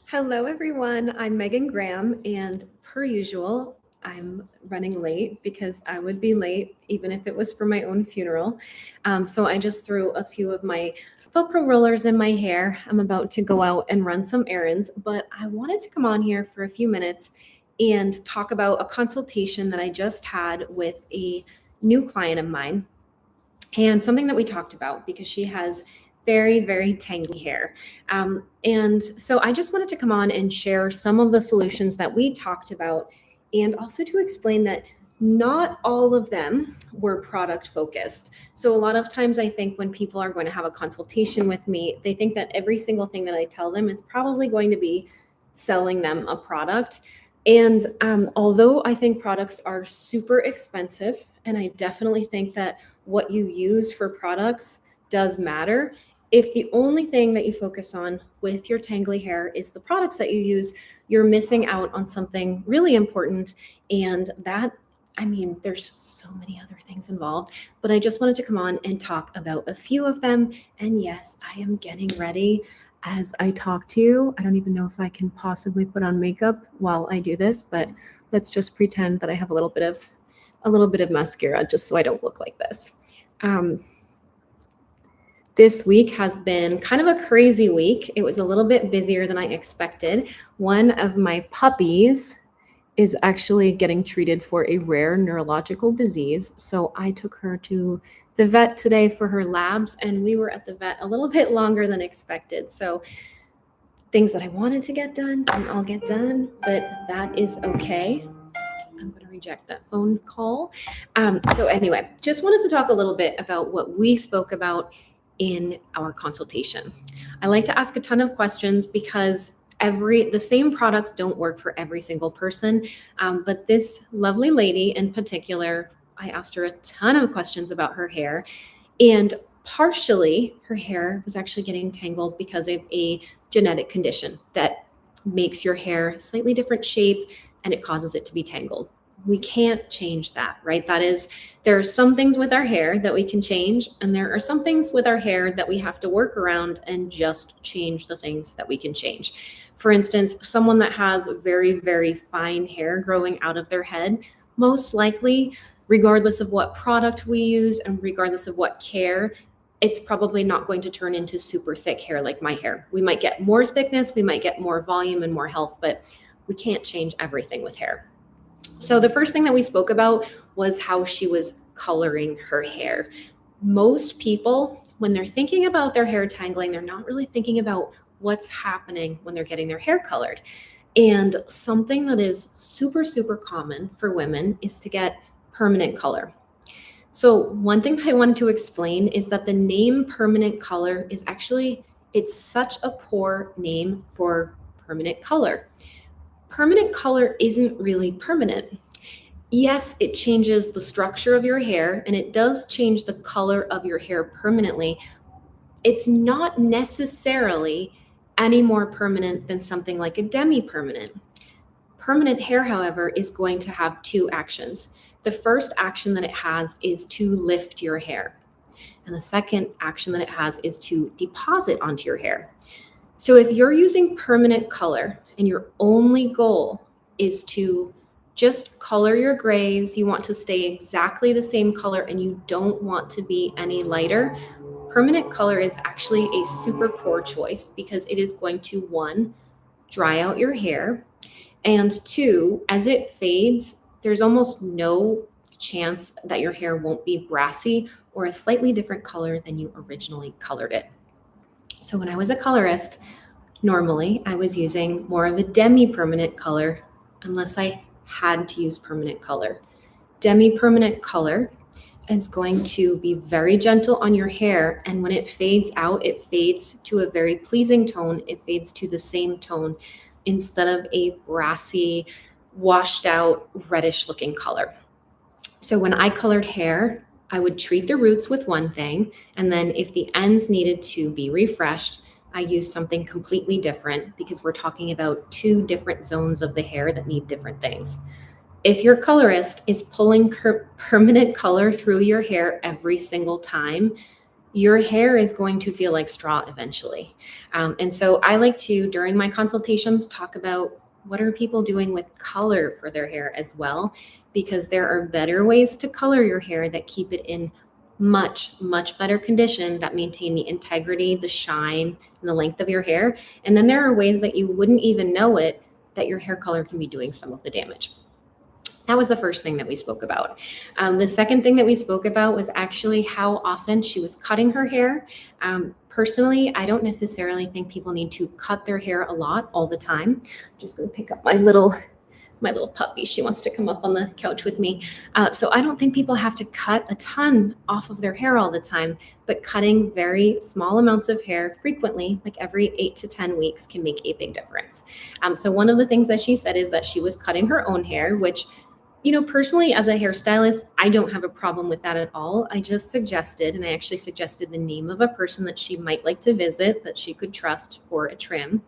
Hello, everyone. I'm Megan Graham, and per usual, I'm running late because I would be late even if it was for my own funeral. So I just threw a few of my Velcro rollers in my hair. I'm about to go out and run some errands, but I wanted to come on here for a few minutes and talk about a consultation that I just had with a new client of mine and something that we talked about because she has very, very tangly hair. And so I just wanted to come on and share some of the solutions that we talked about and also to explain that not all of them were product focused. So a lot of times I think when people are going to have a consultation with me, they think that every single thing that I tell them is probably going to be selling them a product. And although I think products are super expensive, and I definitely think that what you use for products does matter. If the only thing that you focus on with your tangly hair is the products that you use, you're missing out on something really important. And there's so many other things involved, but I just wanted to come on and talk about a few of them. And yes, I am getting ready as I talk to you. I don't even know if I can possibly put on makeup while I do this, but let's just pretend that I have a little bit of mascara just so I don't look like this. Um, this week has been kind of a crazy week. It was a little bit busier than I expected. One of my puppies is actually getting treated for a rare neurological disease. So I took her to the vet today for her labs, and we were at the vet a little bit longer than expected. So things that I wanted to get done didn't all get done, but that is okay. I'm going to reject that phone call. So anyway, just wanted to talk a little bit about what we spoke about in our consultation. I like to ask a ton of questions because the same products don't work for every single person. But this lovely lady in particular, I asked her a ton of questions about her hair, and partially her hair was actually getting tangled because of a genetic condition that makes your hair slightly different shape and it causes it to be tangled. We can't change that, right? There are some things with our hair that we can change, and there are some things with our hair that we have to work around and just change the things that we can change. For instance, someone that has very, very fine hair growing out of their head, most likely, regardless of what product we use and regardless of what care, it's probably not going to turn into super thick hair like my hair. We might get more thickness, we might get more volume and more health, but we can't change everything with hair. So the first thing that we spoke about was how she was coloring her hair. Most people, when they're thinking about their hair tangling, they're not really thinking about what's happening when they're getting their hair colored. And something that is super, super common for women is to get permanent color. So one thing that I wanted to explain is that the name permanent color it's such a poor name for permanent color. Permanent color isn't really permanent. Yes, it changes the structure of your hair and it does change the color of your hair permanently. It's not necessarily any more permanent than something like a demi-permanent. Permanent hair, however, is going to have two actions. The first action that it has is to lift your hair. And the second action that it has is to deposit onto your hair. So if you're using permanent color and your only goal is to just color your grays, you want to stay exactly the same color and you don't want to be any lighter, permanent color is actually a super poor choice because it is going to, one, dry out your hair, and two, as it fades, there's almost no chance that your hair won't be brassy or a slightly different color than you originally colored it. So when I was a colorist, normally I was using more of a demi-permanent color unless I had to use permanent color. Demi-permanent color is going to be very gentle on your hair, and when it fades out, it fades to a very pleasing tone. It fades to the same tone instead of a brassy, washed out, reddish looking color. So when I colored hair, I would treat the roots with one thing, and then if the ends needed to be refreshed, I used something completely different because we're talking about two different zones of the hair that need different things. If your colorist is pulling permanent color through your hair every single time, your hair is going to feel like straw eventually. And so I like to, during my consultations, talk about what are people doing with color for their hair as well, because there are better ways to color your hair that keep it in much better condition, that maintain the integrity, the shine, and the length of your hair. And then there are ways that you wouldn't even know it, that your hair color can be doing some of the damage. That was the first thing that we spoke about. The second thing that we spoke about was actually how often she was cutting her hair. Personally, I don't necessarily think people need to cut their hair a lot all the time. I'm just going to pick up my little puppy. She wants to come up on the couch with me. So I don't think people have to cut a ton off of their hair all the time, but cutting very small amounts of hair frequently, like every 8 to 10 weeks, can make a big difference. So one of the things that she said is that she was cutting her own hair, which, personally, as a hairstylist, I don't have a problem with that at all. I just suggested, and I actually suggested the name of a person that she might like to visit that she could trust for a trim.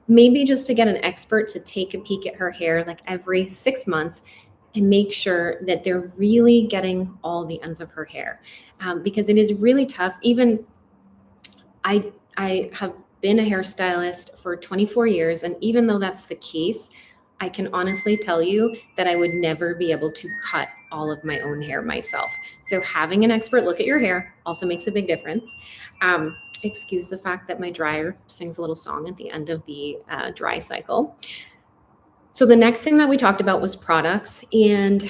Maybe just to get an expert to take a peek at her hair like every 6 months and make sure that they're really getting all the ends of her hair. Because it is really tough. Even I have been a hairstylist for 24 years. And even though that's the case, I can honestly tell you that I would never be able to cut all of my own hair myself. So having an expert look at your hair also makes a big difference. Excuse the fact that my dryer sings a little song at the end of the dry cycle. So the next thing that we talked about was products. And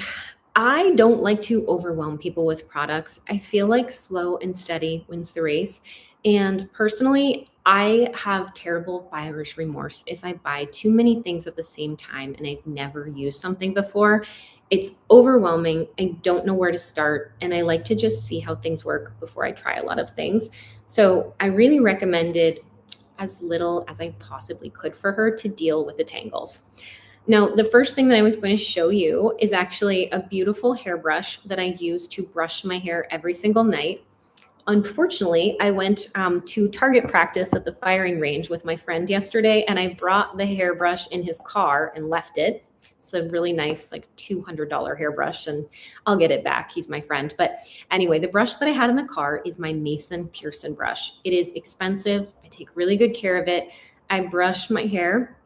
I don't like to overwhelm people with products. I feel like slow and steady wins the race. And personally, I have terrible buyer's remorse if I buy too many things at the same time and I've never used something before. It's overwhelming. I don't know where to start. And I like to just see how things work before I try a lot of things. So I really recommended as little as I possibly could for her to deal with the tangles. Now, the first thing that I was going to show you is actually a beautiful hairbrush that I use to brush my hair every single night. Unfortunately, I went to target practice at the firing range with my friend yesterday, and I brought the hairbrush in his car and left it. It's a really nice, like $200 hairbrush, and I'll get it back. He's my friend. But anyway, the brush that I had in the car is my Mason Pearson brush. It is expensive. I take really good care of it. I brush my hair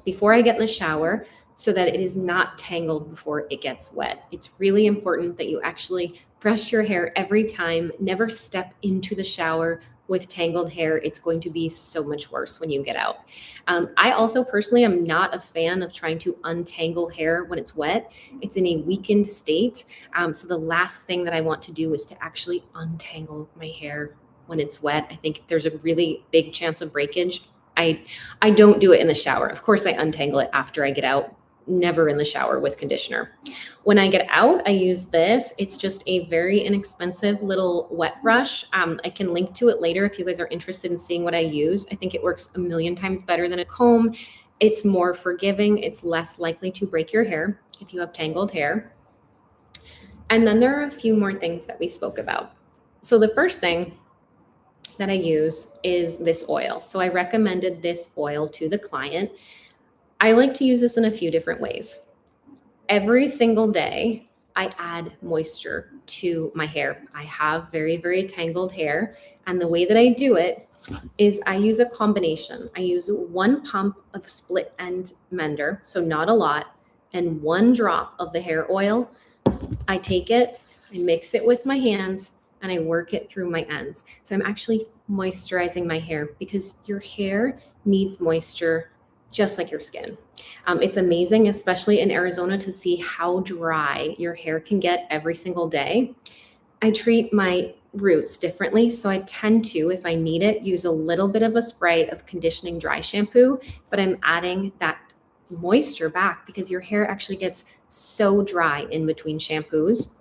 before I get in the shower so that it is not tangled before it gets wet. It's really important that you actually brush your hair every time. Never step into the shower with tangled hair. It's going to be so much worse when you get out. I also personally am not a fan of trying to untangle hair when it's wet. It's in a weakened state. So the last thing that I want to do is to actually untangle my hair when it's wet. I think there's a really big chance of breakage. I don't do it in the shower. Of course, I untangle it after I get out. Never in the shower with conditioner. When I get out, I use this. It's just a very inexpensive little wet brush. I can link to it later if you guys are interested in seeing what I use. I think it works a million times better than a comb. It's more forgiving. It's less likely to break your hair if you have tangled hair. And then there are a few more things that we spoke about. So the first thing that I use is this oil. So I recommended this oil to the client. I like to use this in a few different ways. Every single day, I add moisture to my hair. I have very tangled hair. And the way that I do it is I use a combination. I use 1 pump of split end mender, so not a lot, and 1 drop of the hair oil. I take it, I mix it with my hands, and I work it through my ends. So I'm actually moisturizing my hair because your hair needs moisture just like your skin. It's amazing, especially in Arizona, to see how dry your hair can get every single day. I treat my roots differently. So I tend to, if I need it, use a little bit of a spray of conditioning dry shampoo, but I'm adding that moisture back because your hair actually gets so dry in between shampoos.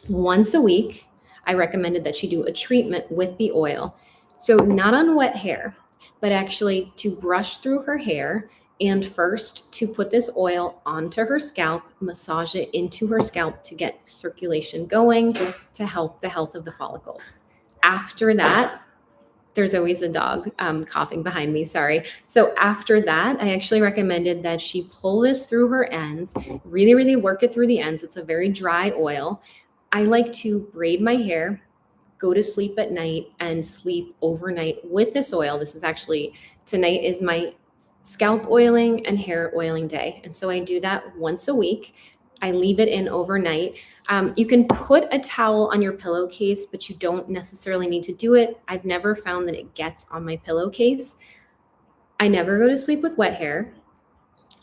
Once a week, I recommended that she do a treatment with the oil. So not on wet hair, but actually to brush through her hair and first to put this oil onto her scalp, massage it into her scalp to get circulation going to help the health of the follicles. After that, there's always a dog coughing behind me, sorry. So after that, I actually recommended that she pull this through her ends, really work it through the ends. It's a very dry oil. I like to braid my hair, go to sleep at night and sleep overnight with this oil. This is actually, tonight is my scalp oiling and hair oiling day. And so I do that once a week. I leave it in overnight. You can put a towel on your pillowcase, but you don't necessarily need to do it. I've never found that it gets on my pillowcase. I never go to sleep with wet hair.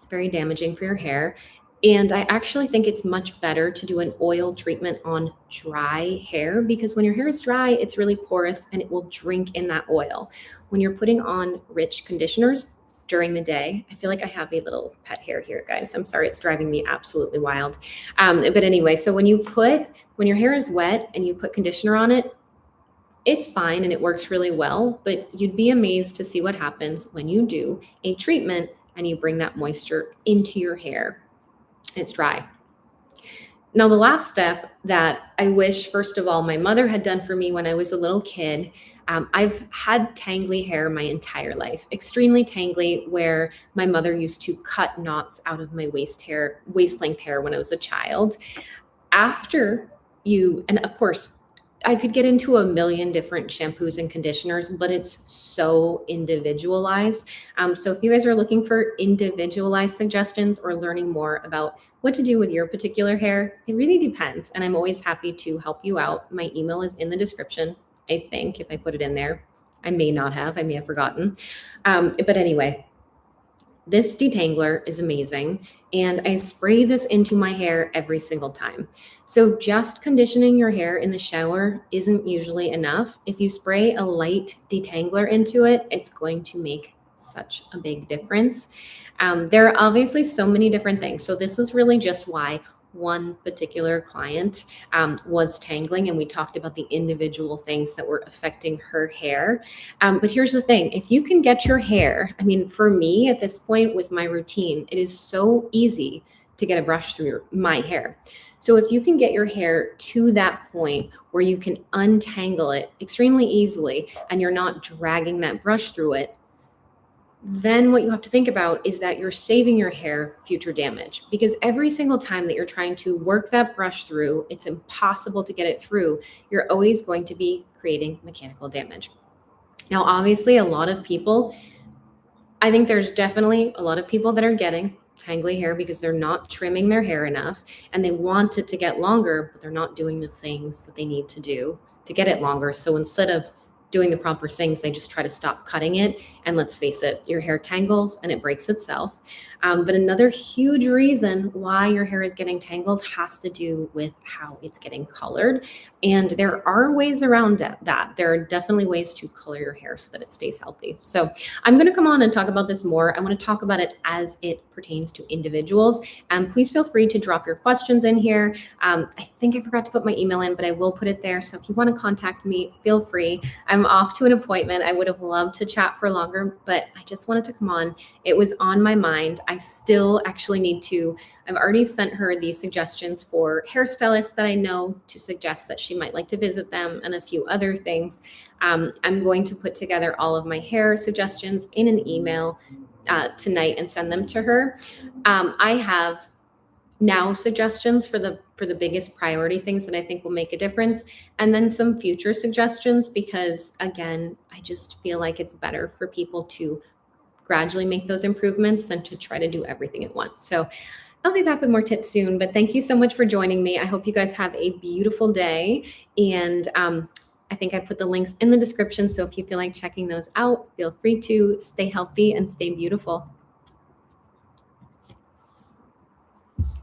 Very damaging for your hair. And I actually think it's much better to do an oil treatment on dry hair, because when your hair is dry, it's really porous and it will drink in that oil. When you're putting on rich conditioners during the day, I feel like I have a little pet hair here, guys. I'm sorry, it's driving me absolutely wild. But anyway, so when your hair is wet and you put conditioner on it, it's fine and it works really well, but you'd be amazed to see what happens when you do a treatment and you bring that moisture into your hair. It's dry. Now, the last step that I wish, first of all, my mother had done for me when I was a little kid. I've had tangly hair my entire life, extremely tangly, where my mother used to cut knots out of my waist length hair when I was a child. And of course, I could get into a million different shampoos and conditioners, but it's so individualized. So if you guys are looking for individualized suggestions or learning more about what to do with your particular hair, it really depends. And I'm always happy to help you out. My email is in the description, I think, if I put it in there. I may not have, I may have forgotten. But anyway, this detangler is amazing, and I spray this into my hair every single time. So just conditioning your hair in the shower isn't usually enough. If you spray a light detangler into it, it's going to make such a big difference. There are obviously so many different things. So this is really just why one particular client was tangling, and we talked about the individual things that were affecting her hair. But here's the thing, if you can get your hair, I mean, for me at this point with my routine, it is so easy to get a brush through my hair. So if you can get your hair to that point where you can untangle it extremely easily and you're not dragging that brush through it, then what you have to think about is that you're saving your hair future damage, because every single time that you're trying to work that brush through, it's impossible to get it through. You're always going to be creating mechanical damage. Now, obviously, I think there's definitely a lot of people that are getting tangly hair because they're not trimming their hair enough and they want it to get longer, but they're not doing the things that they need to do to get it longer. So instead of doing the proper things, they just try to stop cutting it. And let's face it, your hair tangles and it breaks itself. But another huge reason why your hair is getting tangled has to do with how it's getting colored. And there are ways around that. There are definitely ways to color your hair so that it stays healthy. So I'm going to come on and talk about this more. I want to talk about it as it pertains to individuals. Please feel free to drop your questions in here. I think I forgot to put my email in, but I will put it there. So if you want to contact me, feel free. I'm off to an appointment. I would have loved to chat for longer, but I just wanted to come on. It was on my mind. I still actually need to, I've already sent her these suggestions for hairstylists that I know to suggest that she might like to visit them, and a few other things. I'm going to put together all of my hair suggestions in an email tonight and send them to her. I have now suggestions for the biggest priority things that I think will make a difference, and then some future suggestions, because again, I just feel like it's better for people to gradually make those improvements than to try to do everything at once. So I'll be back with more tips soon, but thank you so much for joining me. I hope you guys have a beautiful day, and I think I put the links in the description, so if you feel like checking those out, feel free to. Stay healthy and stay beautiful.